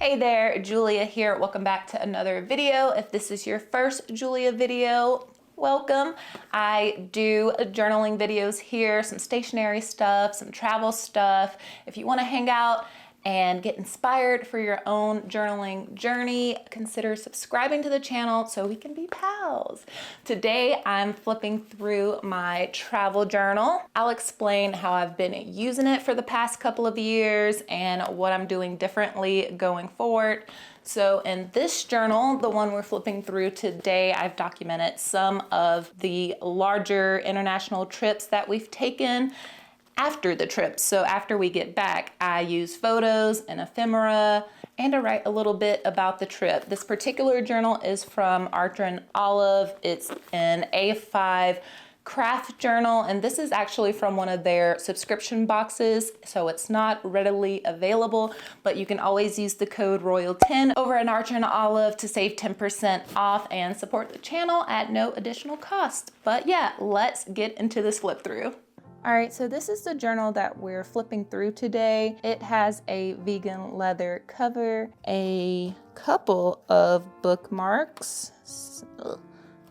Hey there, Julia here. Welcome back to another video. If this is your first Julia video, welcome. I do journaling videos here, some stationery stuff, some travel stuff. If you want to hang out and get inspired for your own journaling journey, consider subscribing to the channel so we can be pals. Today, I'm flipping through my travel journal. I'll explain how I've been using it for the past couple of years and what I'm doing differently going forward. So in this journal, the one we're flipping through today, I've documented some of the larger international trips that we've taken after the trip. So after we get back, I use photos and ephemera and I write a little bit about the trip. This particular journal is from Archer & Olive. It's an A5 craft journal, and this is actually from one of their subscription boxes, so it's not readily available, but you can always use the code ROYAL10 over at Archer & Olive to save 10% off and support the channel at no additional cost. But yeah, let's get into this flip through. All right, so this is the journal that we're flipping through today. It has a vegan leather cover, a couple of bookmarks.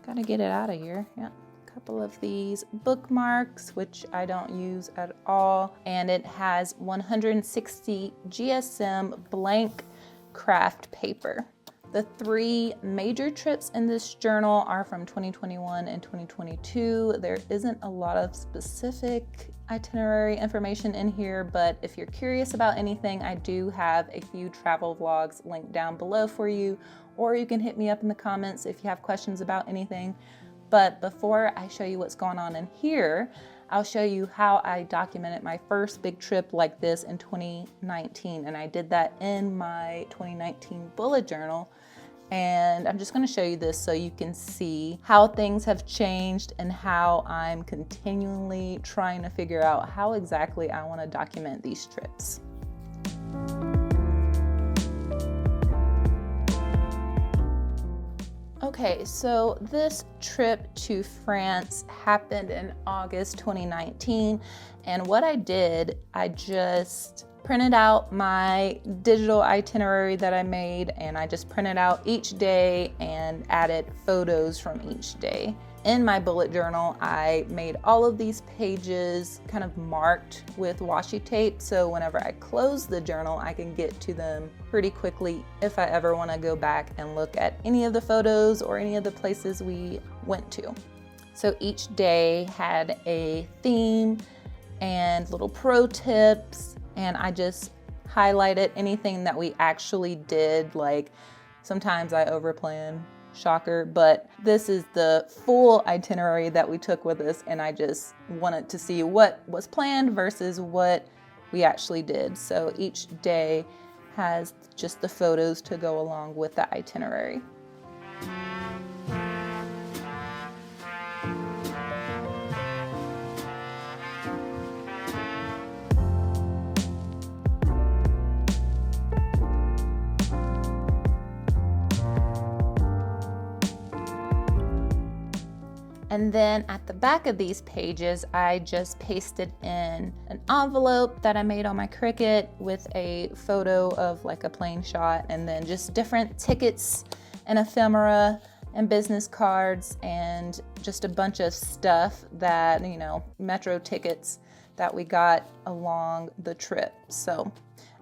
Gotta get it out of here, yeah. Couple of these bookmarks, which I don't use at all. And it has 160 GSM blank craft paper. The three major trips in this journal are from 2021 and 2022. There isn't a lot of specific itinerary information in here, but if you're curious about anything, I do have a few travel vlogs linked down below for you, or you can hit me up in the comments if you have questions about anything. But before I show you what's going on in here, I'll show you how I documented my first big trip like this in 2019. And I did that in my 2019 bullet journal. And I'm just gonna show you this so you can see how things have changed and how I'm continually trying to figure out how exactly I wanna document these trips. Okay, so this trip to France happened in August 2019, and what I did, I just printed out my digital itinerary that I made, and I just printed out each day and added photos from each day. In my bullet journal, I made all of these pages kind of marked with washi tape, so whenever I close the journal, I can get to them pretty quickly if I ever want to go back and look at any of the photos or any of the places we went to. So each day had a theme and little pro tips, and I just highlighted anything that we actually did. Like sometimes I overplan, shocker, but this is the full itinerary that we took with us, and I just wanted to see what was planned versus what we actually did. So each day has just the photos to go along with the itinerary. And then at the back of these pages, I just pasted in an envelope that I made on my Cricut with a photo of like a plane shot, and then just different tickets and ephemera and business cards and just a bunch of stuff that, you know, metro tickets that we got along the trip. So,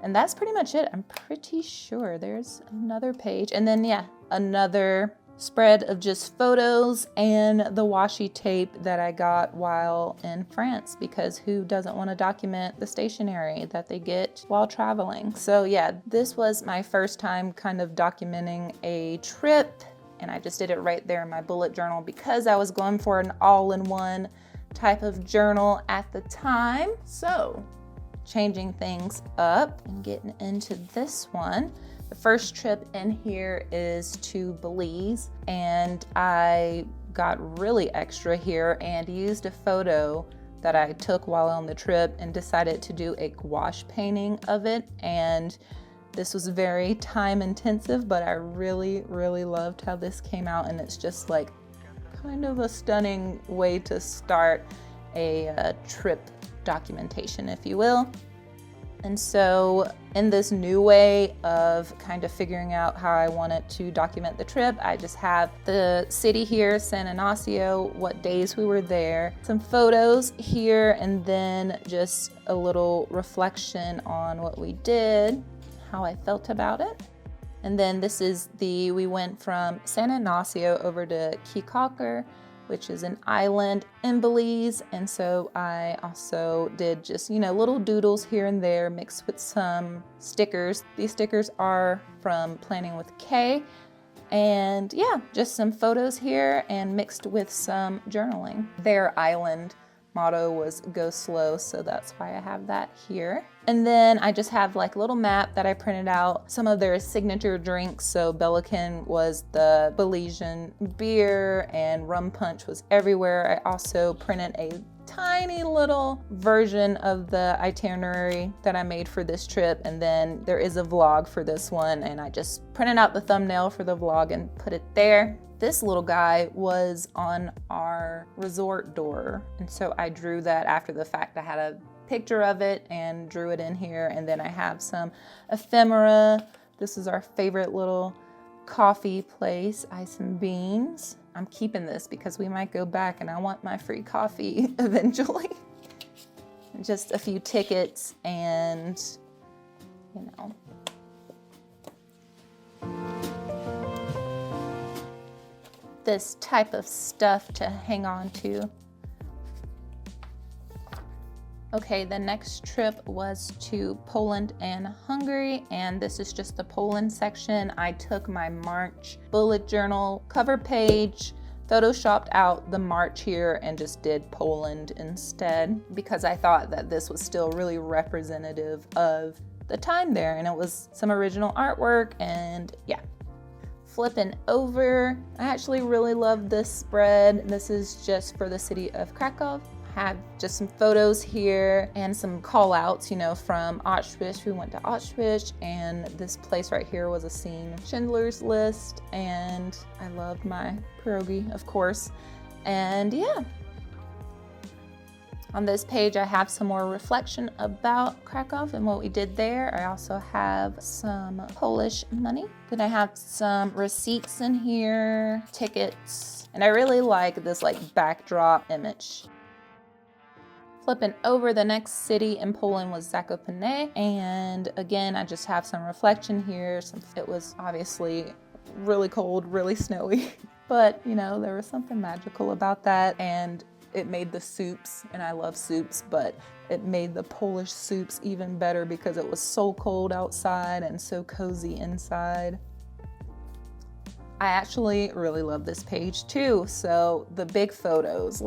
and that's pretty much it. I'm pretty sure there's another page. And then, yeah, another spread of just photos and the washi tape that I got while in France, because who doesn't want to document the stationery that they get while traveling? So yeah, this was my first time kind of documenting a trip, and I just did it right there in my bullet journal because I was going for an all-in-one type of journal at the time. So changing things up and getting into this one. The first trip in here is to Belize, and I got really extra here and used a photo that I took while on the trip and decided to do a gouache painting of it. And this was very time intensive, but I really, really loved how this came out, and it's just like kind of a stunning way to start a trip documentation, if you will. And so in this new way of kind of figuring out how I wanted to document the trip, I just have the city here, San Ignacio, what days we were there, some photos here, and then just a little reflection on what we did, how I felt about it. And then this is we went from San Ignacio over to Kikaker, which is an island in Belize. And so I also did just, little doodles here and there mixed with some stickers. These stickers are from Planning with Kay. And yeah, just some photos here and mixed with some journaling. Their island motto was go slow, so that's why I have that here. And then I just have like a little map that I printed out, some of their signature drinks. So Belican was the Belizean beer and rum punch was everywhere. I also printed a tiny little version of the itinerary that I made for this trip. And then there is a vlog for this one, and I just printed out the thumbnail for the vlog and put it there. This little guy was on our resort door, and so I drew that after the fact. I had a picture of it and drew it in here, and then I have some ephemera. This is our favorite little coffee place, Ice and Beans. I'm keeping this because we might go back and I want my free coffee eventually. Just a few tickets and, this type of stuff to hang on to. Okay, the next trip was to Poland and Hungary, and this is just the Poland section. I took my March bullet journal cover page, photoshopped out the March here, and just did Poland instead because I thought that this was still really representative of the time there, and it was some original artwork, and yeah. Flipping over, I actually really love this spread. This is just for the city of Krakow. I have just some photos here and some call outs, from Auschwitz. We went to Auschwitz, and this place right here was a scene of Schindler's List, and I loved my pierogi, of course. And yeah. On this page, I have some more reflection about Krakow and what we did there. I also have some Polish money. Then I have some receipts in here, tickets, and I really like this backdrop image. Flipping over, the next city in Poland was Zakopane, and again, I just have some reflection here. It was obviously really cold, really snowy, but there was something magical about that, and it made the soups, and I love soups, but it made the Polish soups even better because it was so cold outside and so cozy inside. I actually really love this page too. So the big photos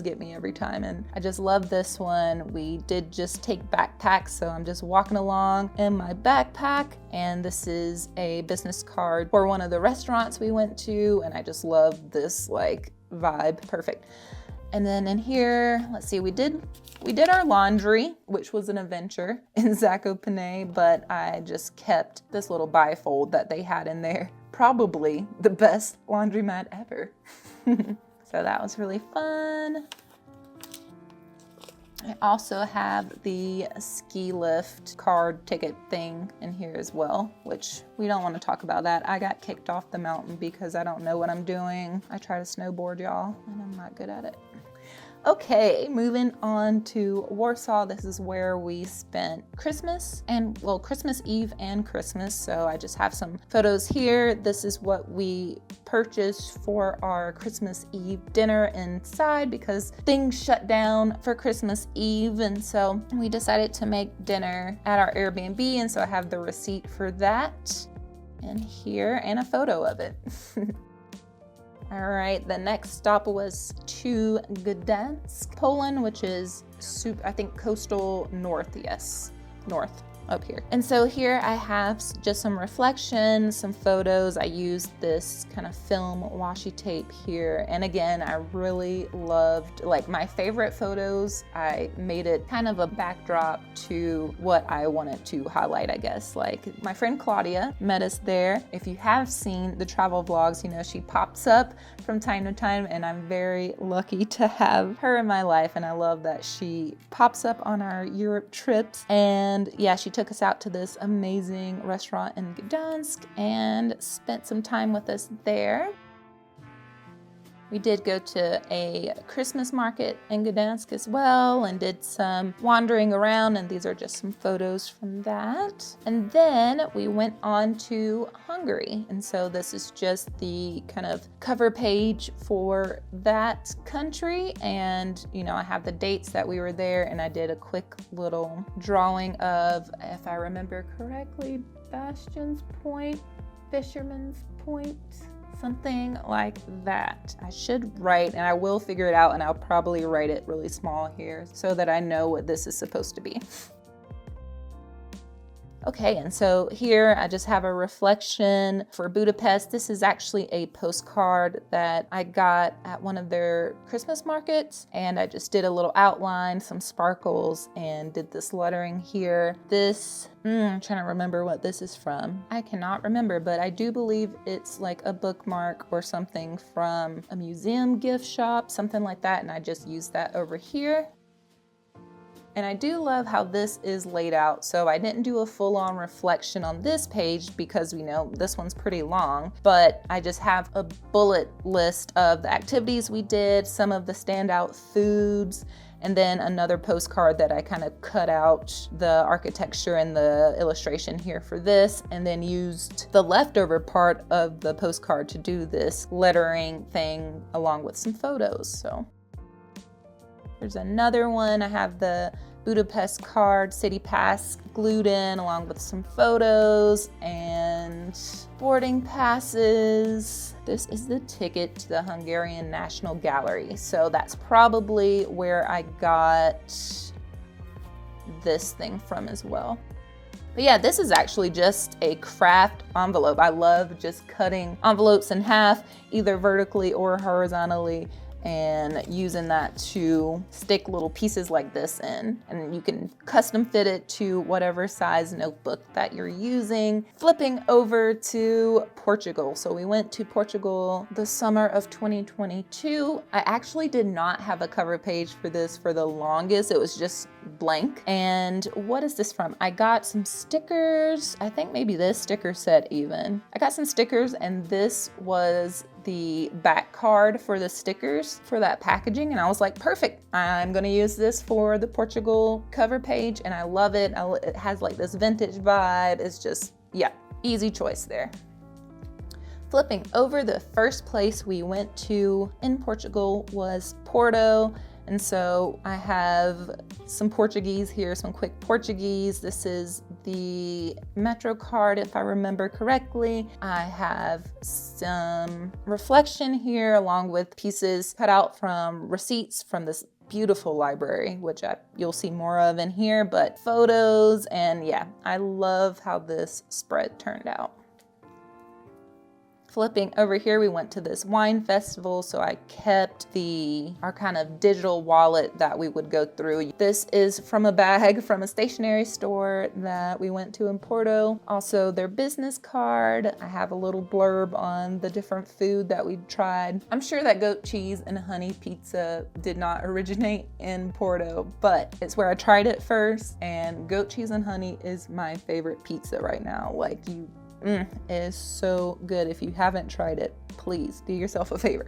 get me every time, and I just love this one. We did just take backpacks, so I'm just walking along in my backpack, and this is a business card for one of the restaurants we went to, and I just love this vibe. Perfect. And then in here, let's see, we did our laundry, which was an adventure in Zakopane, but I just kept this little bifold that they had in there. Probably the best laundromat ever. So that was really fun. I also have the ski lift card ticket thing in here as well, which we don't want to talk about that. I got kicked off the mountain because I don't know what I'm doing. I try to snowboard, y'all, and I'm not good at it. Okay, moving on to Warsaw. This is where we spent Christmas Christmas Eve and Christmas. So I just have some photos here. This is what we purchased for our Christmas Eve dinner inside because things shut down for Christmas Eve. And so we decided to make dinner at our Airbnb. And so I have the receipt for that in here and a photo of it. All right, the next stop was to Gdansk, Poland, which is, I think, coastal north, yes, north. up here. And so here I have just some reflections, some photos. I used this kind of film washi tape here. And again, I really loved, like, my favorite photos. I made it kind of a backdrop to what I wanted to highlight, I guess. Like, my friend Claudia met us there. If you have seen the travel vlogs, you know, she pops up from time to time, and I'm very lucky to have her in my life. And I love that she pops up on our Europe trips. And yeah, she took us out to this amazing restaurant in Gdansk and spent some time with us there. We did go to a Christmas market in Gdansk as well and did some wandering around, and these are just some photos from that. And then we went on to Hungary. And so this is just the kind of cover page for that country. And, you know, I have the dates that we were there, and I did a quick little drawing of, if I remember correctly, Bastion's Point, Fisherman's Point, something like that. I should write, and I will figure it out, and I'll probably write it really small here so that I know what this is supposed to be. Okay, and so here I just have a reflection for Budapest. This is actually a postcard that I got at one of their Christmas markets, and I just did a little outline, some sparkles, and did this lettering here. This, I'm trying to remember what this is from. I cannot remember, but I do believe it's like a bookmark or something from a museum gift shop, something like that, and I just used that over here. And I do love how this is laid out. So I didn't do a full-on reflection on this page because we know this one's pretty long, but I just have a bullet list of the activities we did, some of the standout foods, and then another postcard that I kind of cut out the architecture and the illustration here for this, and then used the leftover part of the postcard to do this lettering thing along with some photos. So there's another one. I have the Budapest card, city pass glued in along with some photos and boarding passes. This is the ticket to the Hungarian National Gallery. So that's probably where I got this thing from as well. But yeah, this is actually just a craft envelope. I love just cutting envelopes in half, either vertically or horizontally, and using that to stick little pieces like this in. And you can custom fit it to whatever size notebook that you're using. Flipping over to Portugal. So we went to Portugal the summer of 2022. I actually did not have a cover page for this for the longest. It was just blank. And what is this from? I got some stickers. I think maybe this sticker set even. I got some stickers, and this was the back card for the stickers for that packaging, and I was like, perfect, I'm gonna use this for the Portugal cover page, and I love it. It has like this vintage vibe. It's just, yeah, easy choice there. Flipping over, the first place we went to in Portugal was Porto. And so I have some Portuguese here, some quick Portuguese. This is the Metro card, if I remember correctly. I have some reflection here along with pieces cut out from receipts from this beautiful library, which you'll see more of in here, but photos, and yeah, I love how this spread turned out. Flipping over here, we went to this wine festival, so I kept our kind of digital wallet that we would go through. This is from a bag from a stationery store that we went to in Porto. Also their business card. I have a little blurb on the different food that we tried. I'm sure that goat cheese and honey pizza did not originate in Porto, but it's where I tried it first, and goat cheese and honey is my favorite pizza right now. Like, it is so good. If you haven't tried it, please do yourself a favor.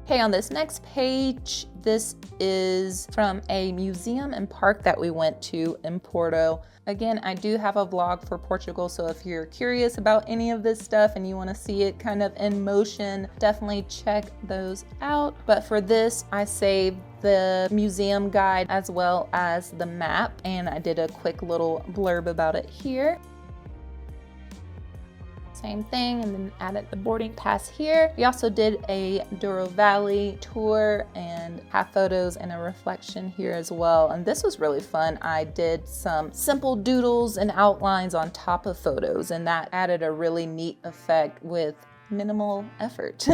Okay, on this next page, this is from a museum and park that we went to in Porto. Again, I do have a vlog for Portugal, so if you're curious about any of this stuff and you want to see it kind of in motion, definitely check those out. But for this, I saved the museum guide as well as the map, and I did a quick little blurb about it here. same thing, and then added the boarding pass here. We also did a Douro Valley tour and have photos and a reflection here as well. And this was really fun. I did some simple doodles and outlines on top of photos, and that added a really neat effect with minimal effort.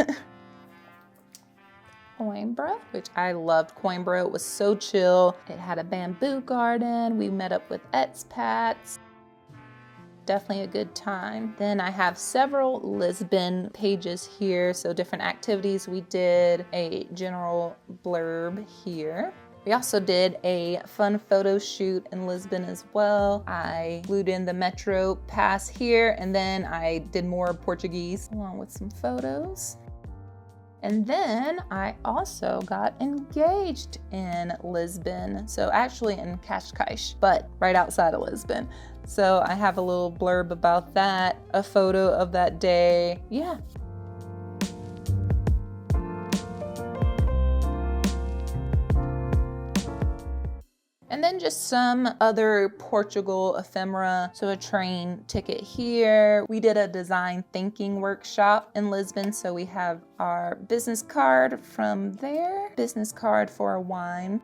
Coimbra, which I loved Coimbra. It was so chill. It had a bamboo garden. We met up with expats. Definitely a good time. Then I have several Lisbon pages here, so different activities we did, a general blurb here. We also did a fun photo shoot in Lisbon as well. I glued in the metro pass here, and then I did more Portuguese along with some photos. And then I also got engaged in Lisbon. So actually in Cascais, but right outside of Lisbon. So I have a little blurb about that, a photo of that day. Yeah. And then just some other Portugal ephemera. So a train ticket here. We did a design thinking workshop in Lisbon. So we have our business card from there, business card for a wine.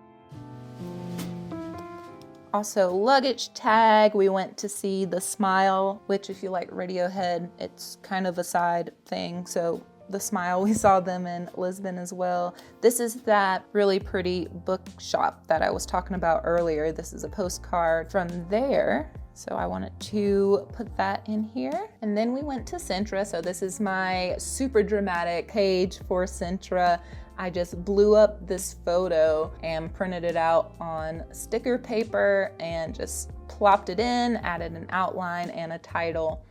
Also luggage tag. We went to see The Smile, which if you like Radiohead, it's kind of a side thing. So The Smile, we saw them in Lisbon as well. This is that really pretty bookshop that I was talking about earlier. This is a postcard from there. So I wanted to put that in here. And then we went to Sintra. So this is my super dramatic page for Sintra. I just blew up this photo and printed it out on sticker paper and just plopped it in, added an outline and a title.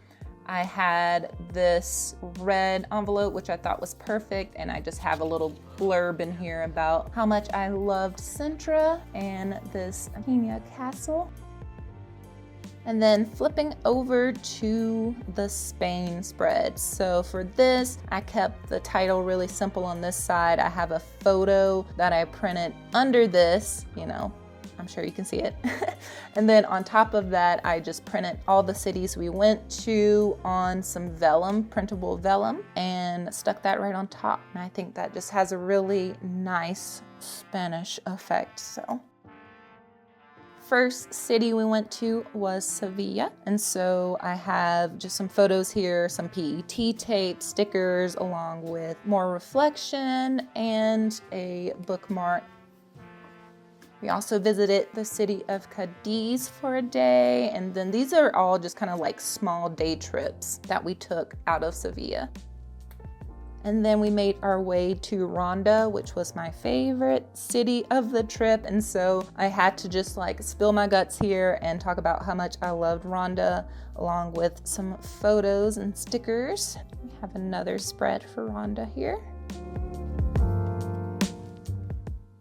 I had this red envelope, which I thought was perfect, and I just have a little blurb in here about how much I loved Sintra and this Pina Castle. And then flipping over to the Spain spread. So for this, I kept the title really simple on this side. I have a photo that I printed under this, you know, I'm sure you can see it. And then on top of that, I just printed all the cities we went to on some vellum, printable vellum, and stuck that right on top. And I think that just has a really nice Spanish effect, so. First city we went to was Sevilla. And so I have just some photos here, some PET tape, stickers, along with more reflection and a bookmark. We also visited the city of Cadiz for a day. And then these are all just kind of like small day trips that we took out of Sevilla. And then we made our way to Ronda, which was my favorite city of the trip. And so I had to just like spill my guts here and talk about how much I loved Ronda, along with some photos and stickers. We have another spread for Ronda here.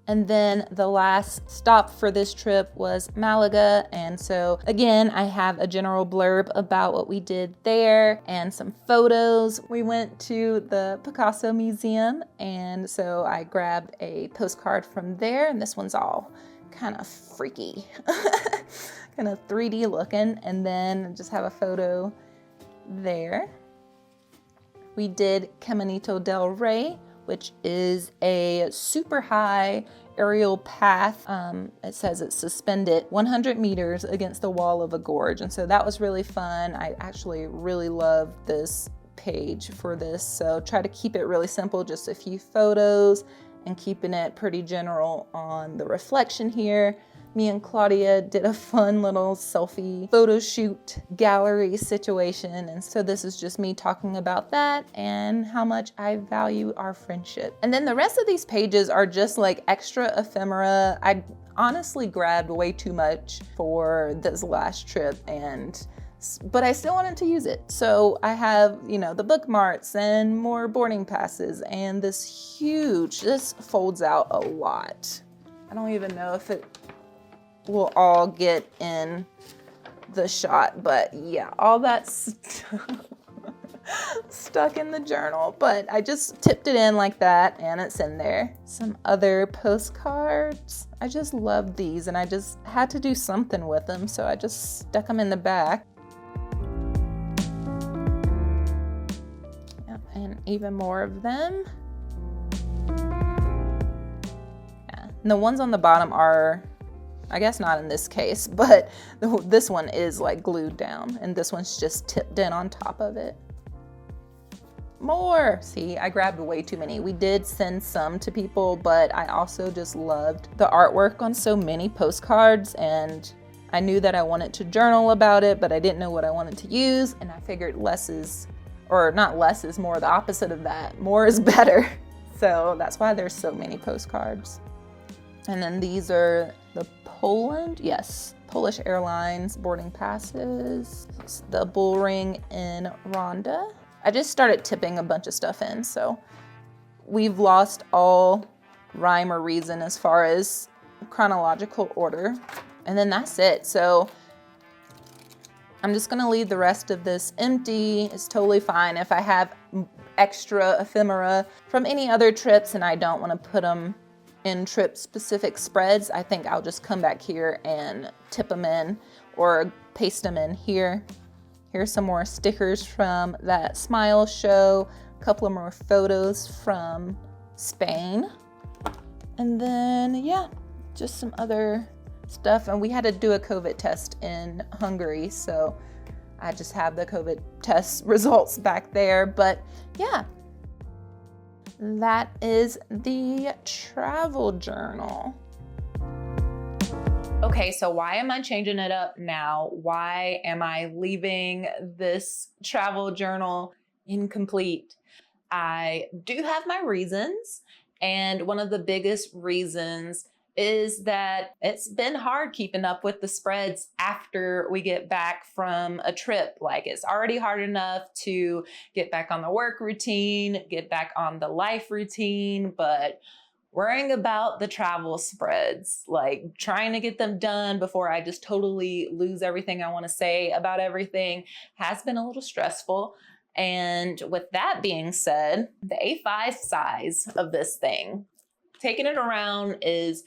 And then the last stop for this trip was Malaga. And so again, I have a general blurb about what we did there and some photos. We went to the Picasso Museum, and so I grabbed a postcard from there, and this one's all kind of freaky, kind of 3D looking, and then just have a photo there. We did Caminito del Rey, which is a super high aerial path. It says it's suspended 100 meters against the wall of a gorge. And so that was really fun. I actually really loved this page for this. So try to keep it really simple, just a few photos and keeping it pretty general on the reflection here. Me and Claudia did a fun little selfie photo shoot gallery situation. And so this is just me talking about that and how much I value our friendship. And then the rest of these pages are just like extra ephemera. I honestly grabbed way too much for this last trip, but I still wanted to use it. So I have, you know, the bookmarks and more boarding passes and this folds out a lot. I don't even know if it will all get in the shot, but yeah, all that's stuck in the journal, but I just tipped it in like that and it's in there. Some other postcards. I just love these and I just had to do something with them, so I just stuck them in the back. even more of them. Yeah. And the ones on the bottom are, I guess not in this case, but this one is like glued down and this one's just tipped in on top of it. More. See, I grabbed way too many. We did send some to people, but I also just loved the artwork on so many postcards, and I knew that I wanted to journal about it, but I didn't know what I wanted to use, and I figured less is, or not less is more, the opposite of that. More is better. So that's why there's so many postcards. And then these are the Polish Airlines boarding passes. It's the bull ring in Rwanda. I just started tipping a bunch of stuff in, so we've lost all rhyme or reason as far as chronological order. And then that's it. So I'm just gonna leave the rest of this empty. It's totally fine if I have extra ephemera from any other trips and I don't wanna put them in trip specific spreads. I think I'll just come back here and tip them in or paste them in here. Here's some more stickers from that Smile show, a couple of more photos from Spain. And then, yeah, just some other stuff. And we had to do a COVID test in Hungary, so I just have the COVID test results back there. But yeah, that is the travel journal. Okay, so why am I changing it up now? Why am I leaving this travel journal incomplete? I do have my reasons, and one of the biggest reasons is that it's been hard keeping up with the spreads after we get back from a trip. Like, it's already hard enough to get back on the work routine, get back on the life routine, but worrying about the travel spreads, like trying to get them done before I just totally lose everything I want to say about everything, has been a little stressful. And with that being said, the A5 size of this thing, taking it around is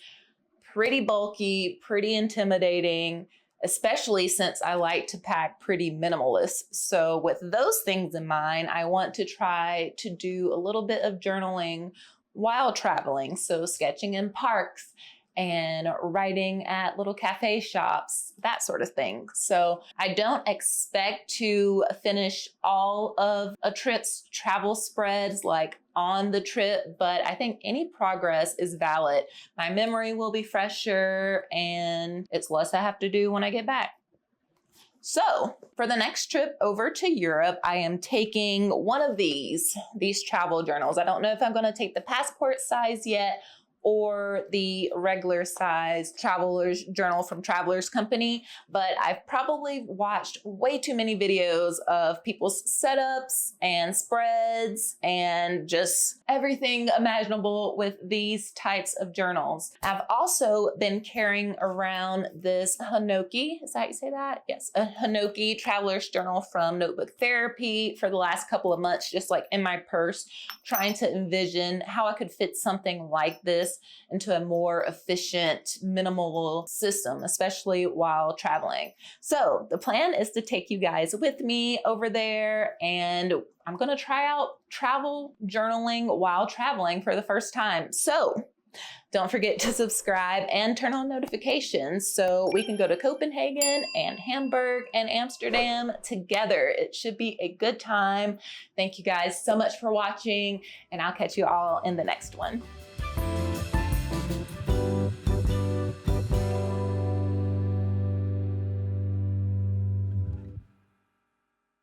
pretty bulky, pretty intimidating, especially since I like to pack pretty minimalist. So with those things in mind, I want to try to do a little bit of journaling while traveling. So sketching in parks and writing at little cafe shops, that sort of thing. So I don't expect to finish all of a trip's travel spreads like on the trip, but I think any progress is valid. My memory will be fresher and it's less I have to do when I get back. So for the next trip over to Europe, I am taking one of these travel journals. I don't know if I'm going to take the passport size yet or the regular size traveler's journal from Traveler's Company, but I've probably watched way too many videos of people's setups and spreads and just everything imaginable with these types of journals. I've also been carrying around this Hanoki, is that how you say that? Yes, a Hanoki Traveler's Journal from Notebook Therapy for the last couple of months, just like in my purse, trying to envision how I could fit something like this into a more efficient, minimal system, especially while traveling. So the plan is to take you guys with me over there, and I'm gonna try out travel journaling while traveling for the first time. So don't forget to subscribe and turn on notifications so we can go to Copenhagen and Hamburg and Amsterdam together. It should be a good time. Thank you guys so much for watching, and I'll catch you all in the next one.